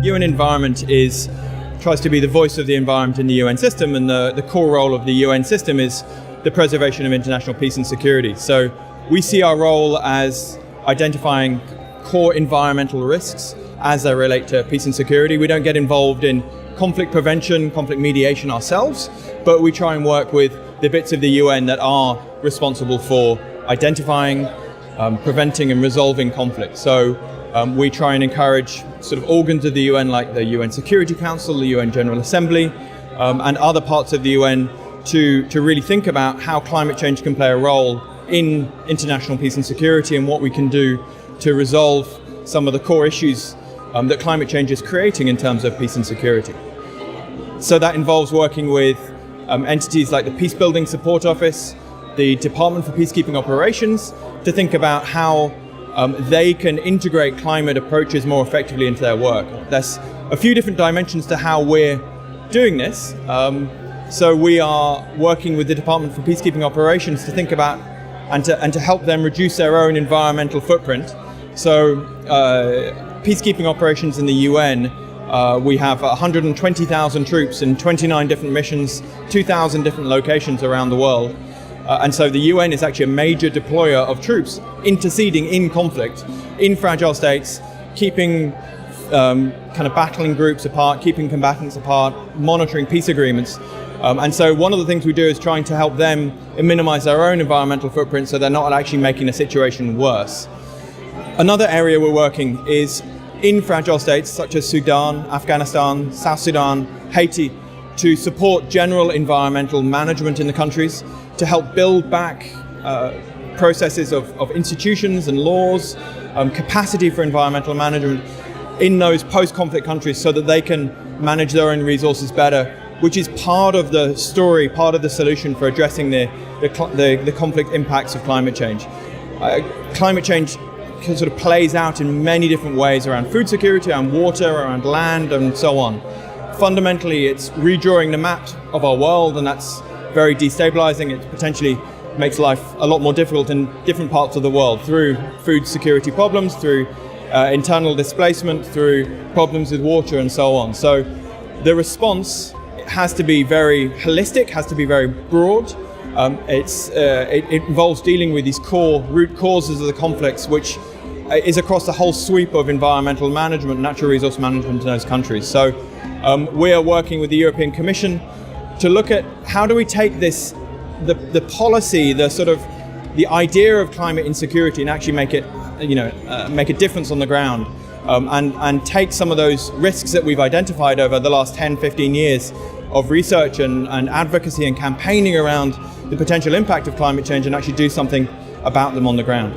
UN Environment tries to be the voice of the environment in the UN system, and the core role of the UN system is the preservation of international peace and security. So we see our role as identifying core environmental risks as they relate to peace and security. We don't get involved in conflict prevention, conflict mediation ourselves, but we try and work with the bits of the UN that are responsible for identifying, preventing and resolving conflict. So we try and encourage sort of organs of the UN like the UN Security Council, the UN General Assembly, and other parts of the UN to really think about how climate change can play a role in international peace and security, and what we can do to resolve some of the core issues that climate change is creating in terms of peace and security. So that involves working with entities like the Peacebuilding Support Office, the Department for Peacekeeping Operations, to think about how they can integrate climate approaches more effectively into their work. There's a few different dimensions to how we're doing this. So we are working with the Department for Peacekeeping Operations to think about and to help them reduce their own environmental footprint. So peacekeeping operations in the UN, we have 120,000 troops in 29 different missions, 2,000 different locations around the world. And so the UN is actually a major deployer of troops interceding in conflict, in fragile states, keeping kind of battling groups apart, keeping combatants apart, monitoring peace agreements. And so one of the things we do is trying to help them minimize their own environmental footprint so they're not actually making the situation worse. Another area we're working is in fragile states such as Sudan, Afghanistan, South Sudan, Haiti, to support general environmental management in the countries, to help build back processes of institutions and laws, capacity for environmental management in those post-conflict countries so that they can manage their own resources better, which is part of the story, part of the solution for addressing the conflict impacts of climate change. Climate change sort of plays out in many different ways around food security, around water, around land, and so on. Fundamentally, it's redrawing the map of our world, and that's very destabilizing. It potentially makes life a lot more difficult in different parts of the world through food security problems, through internal displacement, through problems with water, and so on. So the response has to be very holistic, has to be very broad. It involves dealing with these core root causes of the conflicts, which is across the whole sweep of environmental management, natural resource management in those countries. So we are working with the European Commission to look at how do we take this, the policy, the idea of climate insecurity, and actually make it, make a difference on the ground, and take some of those risks that we've identified over the last 10, 15 years of research and advocacy and campaigning around the potential impact of climate change, and actually do something about them on the ground.